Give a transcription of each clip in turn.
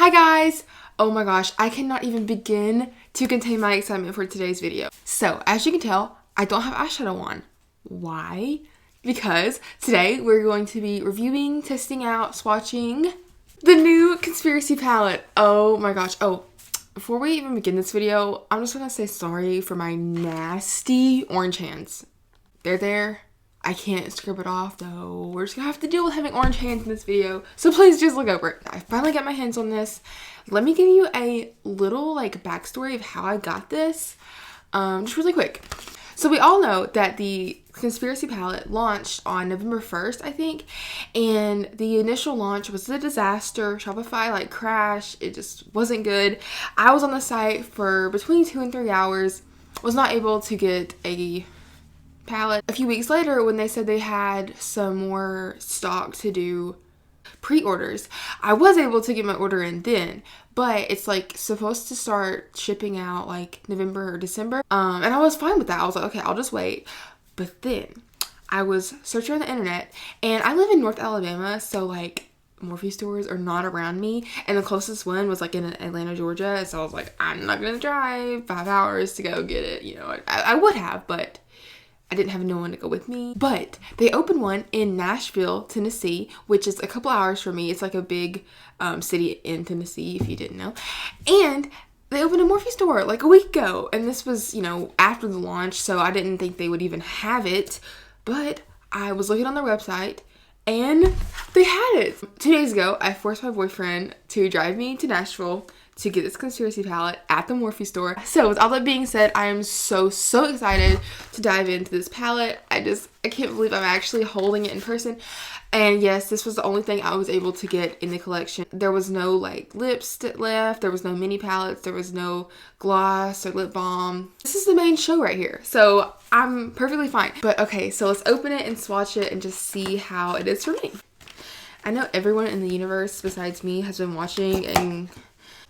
Hi guys! Oh my gosh, I cannot even begin to contain my excitement for today's video. So, as you can tell, I don't have eyeshadow on. Why? Because today we're going to be reviewing, testing out, swatching the new Conspiracy palette. Oh my gosh. Oh, before we even begin this video, I'm just gonna say sorry for my nasty orange hands. They're there. I can't scrub it off though. We're just gonna have to deal with having orange hands in this video. So please just look over it. I finally got my hands on this. Let me give you a little backstory of how I got this. Just really quick. So we all know that the Conspiracy palette launched on November 1st, I think. And the initial launch was a disaster. Shopify crashed. It just wasn't good. I was on the site for between 2 and 3 hours. Was not able to get a palette. A few weeks later, when they said they had some more stock to do pre-orders, I was able to get my order in then, but it's supposed to start shipping out November or December, and I was fine with that. I was like, okay, I'll just wait. But then I was searching on the internet, and I live in North Alabama, so Morphe stores are not around me, and the closest one was in Atlanta, Georgia. So I was like, I'm not gonna drive 5 hours to go get it. You know, I would have, but I didn't have no one to go with me. But they opened one in Nashville, Tennessee, which is a couple hours from me. It's a big city in Tennessee, if you didn't know. And they opened a Morphe store a week ago. And this was, after the launch, so I didn't think they would even have it. But I was looking on their website, and they had it. 2 days ago, I forced my boyfriend to drive me to Nashville to get this Conspiracy palette at the Morphe store. So with all that being said, I am so excited to dive into this palette. I can't believe I'm actually holding it in person. And yes, this was the only thing I was able to get in the collection. There was no lips left. There was no mini palettes. There was no gloss or lip balm. This is the main show right here. So I'm perfectly fine. But okay, so let's open it and swatch it and just see how it is for me. I know everyone in the universe besides me has been watching and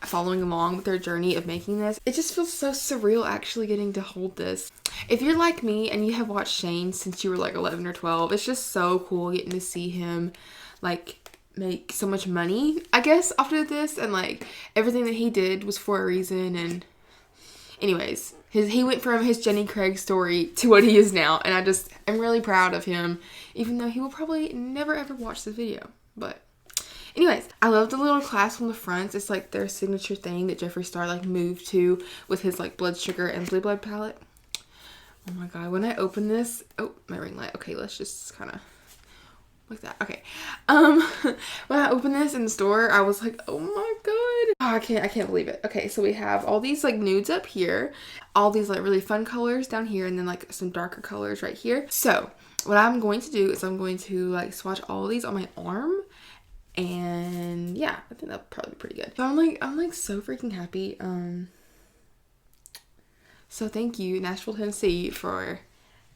following along with their journey of making this. It just feels so surreal actually getting to hold this. If you're like me and you have watched Shane since you were 11 or 12, it's just so cool getting to see him make so much money, I guess, after this, and everything that he did was for a reason. And anyways, he went from his Jenny Craig story to what he is now, and I'm really proud of him, even though he will probably never ever watch this video. But anyways, I love the little clasp on the front. It's their signature thing that Jeffree Star moved to with his blood sugar and blue blood palette. Oh my god, when I open this, oh, my ring light. Okay, let's just kind of like that. Okay. When I opened this in the store, I was like, oh my god. Oh, I can't believe it. Okay, so we have all these nudes up here, all these really fun colors down here, and then some darker colors right here. So what I'm going to do is I'm going to swatch all of these on my arm. And yeah, I think that'll probably be pretty good. So I'm so freaking happy. So thank you, Nashville, Tennessee, for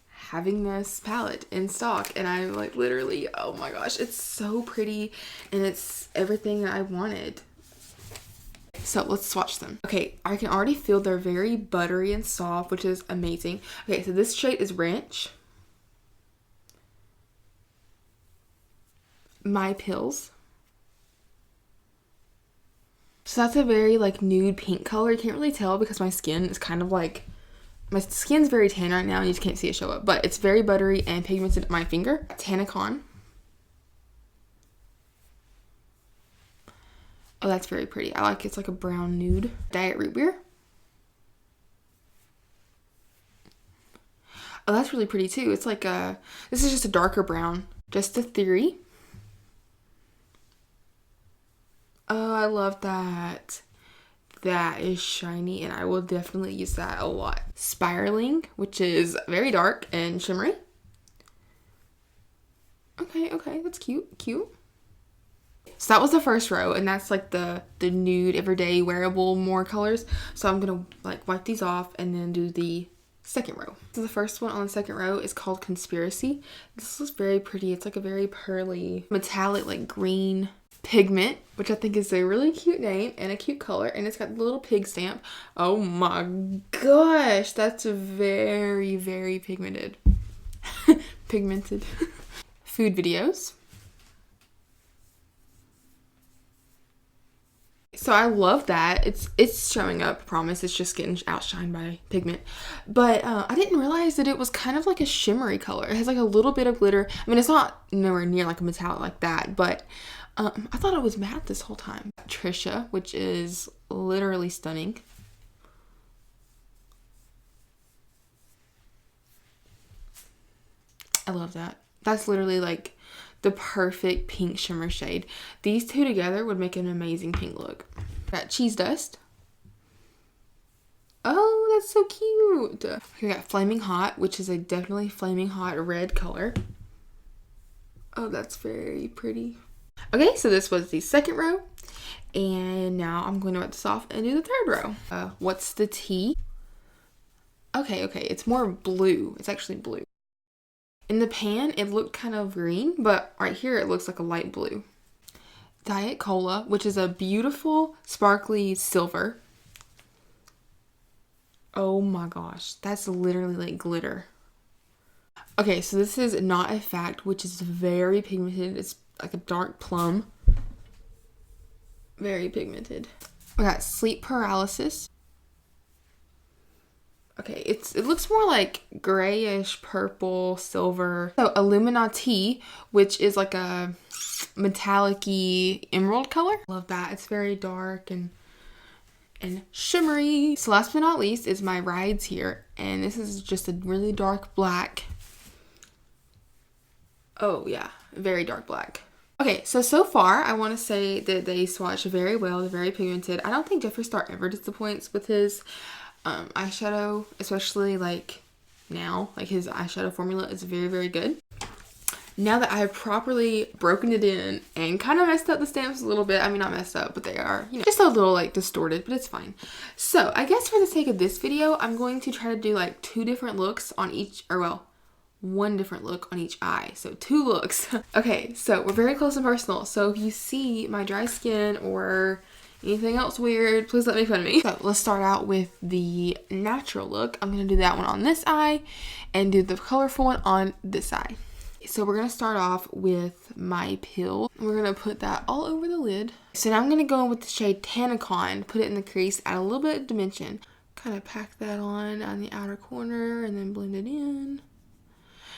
having this palette in stock. And I'm literally, oh my gosh, it's so pretty and it's everything that I wanted. So let's swatch them. Okay, I can already feel they're very buttery and soft, which is amazing. Okay, so this shade is Ranch. My Pills. So that's a very nude pink color. You can't really tell because my skin is kind of my skin's very tan right now and you just can't see it show up. But it's very buttery and pigmented at my finger. Tanacon. Oh, that's very pretty. I like it's a brown nude. Diet Root Beer. Oh, that's really pretty too. It's this is just a darker brown. Just a Theory. Oh, I love that. That is shiny, and I will definitely use that a lot. Spiraling, which is very dark and shimmery. Okay, that's cute. So that was the first row, and that's the nude, everyday, wearable, more colors. So I'm gonna wipe these off and then do the second row. So the first one on the second row is called Conspiracy. This is very pretty. It's a very pearly, metallic, green pigment, which I think is a really cute name and a cute color, and it's got the little pig stamp. Oh my gosh, that's very pigmented. Food videos. So I love that. It's showing up, I promise. It's just getting outshined by pigment. But I didn't realize that it was kind of like a shimmery color. It has like a little bit of glitter. I mean, it's not nowhere near like a metallic like that, but I thought it was matte this whole time. Trisha, which is literally stunning. I love that. That's literally like the perfect pink shimmer shade. These two together would make an amazing pink look. Got Cheese Dust. Oh, that's so cute. We got Flaming Hot, which is a definitely Flaming Hot red color. Oh, that's very pretty. Okay, so this was the second row. And now I'm going to write this off and do the third row. What's the tea? Okay, it's more blue. It's actually blue. In the pan, it looked kind of green, but right here it looks like a light blue. Diet Cola, which is a beautiful, sparkly silver. Oh my gosh, that's literally like glitter. Okay, so this is Not a Fact, which is very pigmented. It's like a dark plum. Very pigmented. We got Sleep Paralysis. Okay, it looks more like grayish purple, silver. So Illuminati, which is like a metallic-y emerald color. Love that. It's very dark and shimmery. So last but not least is my Rides here. And this is just a really dark black. Oh yeah, very dark black. Okay, so far I want to say that they swatch very well. They're very pigmented. I don't think Jeffree Star ever disappoints with his eyeshadow, especially like now. Like his eyeshadow formula is very, very good. Now that I have properly broken it in and kind of messed up the stamps a little bit. I mean, not messed up, but they are, you know, just a little like distorted, but it's fine. So I guess for the sake of this video, I'm going to try to do like two different looks on each, or well, one different look on each eye. So 2 looks. Okay, so we're very close and personal. So if you see my dry skin or anything else weird, please let me fun of me. So let's start out with the natural look. I'm gonna do that one on this eye and do the colorful one on this eye. So we're gonna start off with my pill. We're gonna put that all over the lid. So now I'm gonna go in with the shade Tanacon, put it in the crease, add a little bit of dimension. Kind of pack that on the outer corner and then blend it in.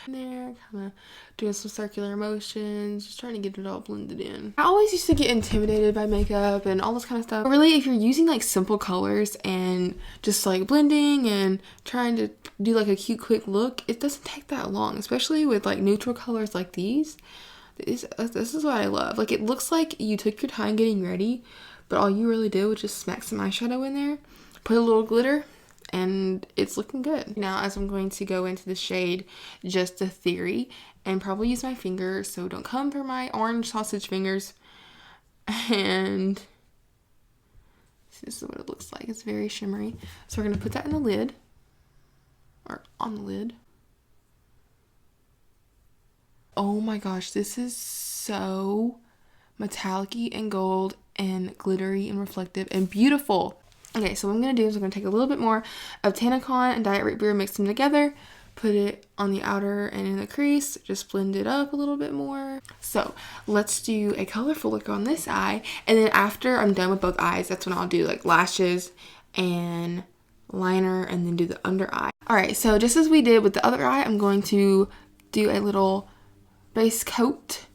There, kind of doing some circular motions, just trying to get it all blended in. I always used to get intimidated by makeup and all this kind of stuff. But really, if you're using like simple colors and just like blending and trying to do like a cute quick look, it doesn't take that long, especially with like neutral colors like these. This is what I love. Like, it looks like you took your time getting ready, but all you really did was just smack some eyeshadow in there, put a little glitter, and it's looking good. Now, as I'm going to go into the shade Just a Theory and probably use my finger, so don't come for my orange sausage fingers. And this is what it looks like. It's very shimmery. So we're going to put that in the lid, or on the lid. Oh my gosh, this is so metallic-y and gold and glittery and reflective and beautiful. Okay, so what I'm going to do is I'm going to take a little bit more of Tanacon and Diet Root Beer, mix them together, put it on the outer and in the crease, just blend it up a little bit more. So let's do a colorful look on this eye, and then after I'm done with both eyes, that's when I'll do like lashes and liner and then do the under eye. Alright, so just as we did with the other eye, I'm going to do a little base coat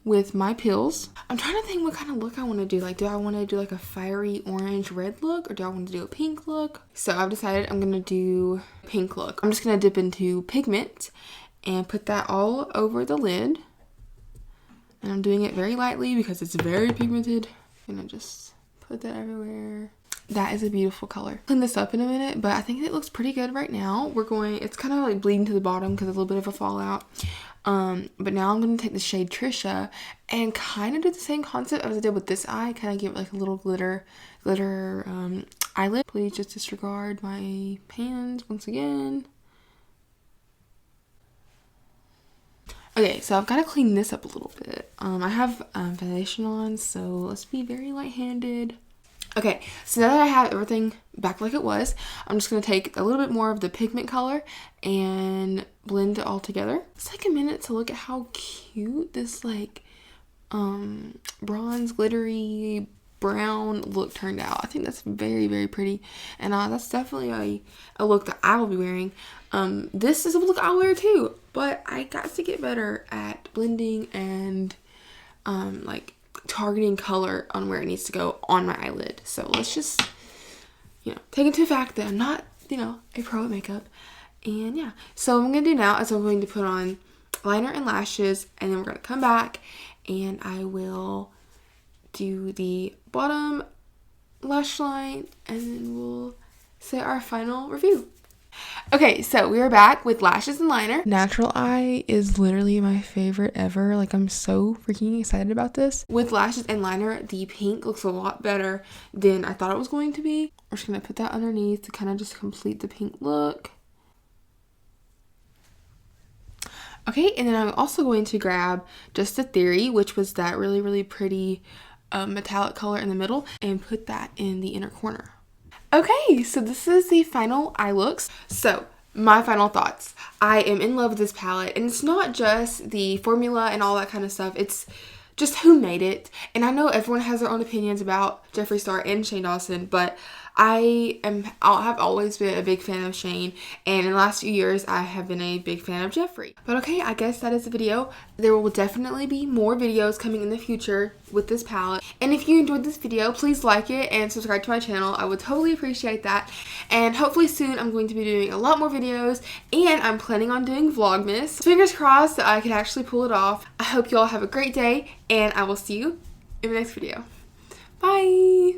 with my pills. I'm trying to think what kind of look I want to do. Like, do I want to do like a fiery orange red look, or do I want to do a pink look? So I've decided I'm going to do pink look. I'm just going to dip into pigment and put that all over the lid. And I'm doing it very lightly because it's very pigmented. I'm going to just put that everywhere. That is a beautiful color. Clean this up in a minute, but I think it looks pretty good right now. It's kind of like bleeding to the bottom because there's a little bit of a fallout. But now I'm going to take the shade Trisha and kind of do the same concept as I did with this eye. Kind of give it like a little glitter eyelid. Please just disregard my pans once again. Okay, so I've got to clean this up a little bit. I have foundation on, so let's be very light-handed. Okay, so now that I have everything back like it was, I'm just going to take a little bit more of the pigment color and blend it all together. Let's take a minute to look at how cute this like bronze glittery brown look turned out. I think that's very, very pretty, and that's definitely a look that I will be wearing. This is a look I'll wear too, but I got to get better at blending and like targeting color on where it needs to go on my eyelid. So let's just, take into fact that I'm not, a pro at makeup. And yeah, so what I'm going to do now is I'm going to put on liner and lashes, and then we're going to come back and I will do the bottom lash line, and then we'll say our final review. Okay, so we are back with lashes and liner. Natural eye is literally my favorite ever. Like, I'm so freaking excited about this. With lashes and liner, the pink looks a lot better than I thought it was going to be. We're just going to put that underneath to kind of just complete the pink look. Okay, and then I'm also going to grab Just a Theory, which was that really, really pretty metallic color in the middle, and put that in the inner corner. Okay, so this is the final eye looks. So, my final thoughts. I am in love with this palette, and it's not just the formula and all that kind of stuff. It's just who made it. And I know everyone has their own opinions about Jeffree Star and Shane Dawson, but I have always been a big fan of Shane, and in the last few years I have been a big fan of Jeffree. But okay, I guess that is the video. There will definitely be more videos coming in the future with this palette. And if you enjoyed this video, please like it and subscribe to my channel. I would totally appreciate that. And hopefully soon I'm going to be doing a lot more videos, and I'm planning on doing Vlogmas. Fingers crossed that I can actually pull it off. I hope you all have a great day, and I will see you in the next video. Bye!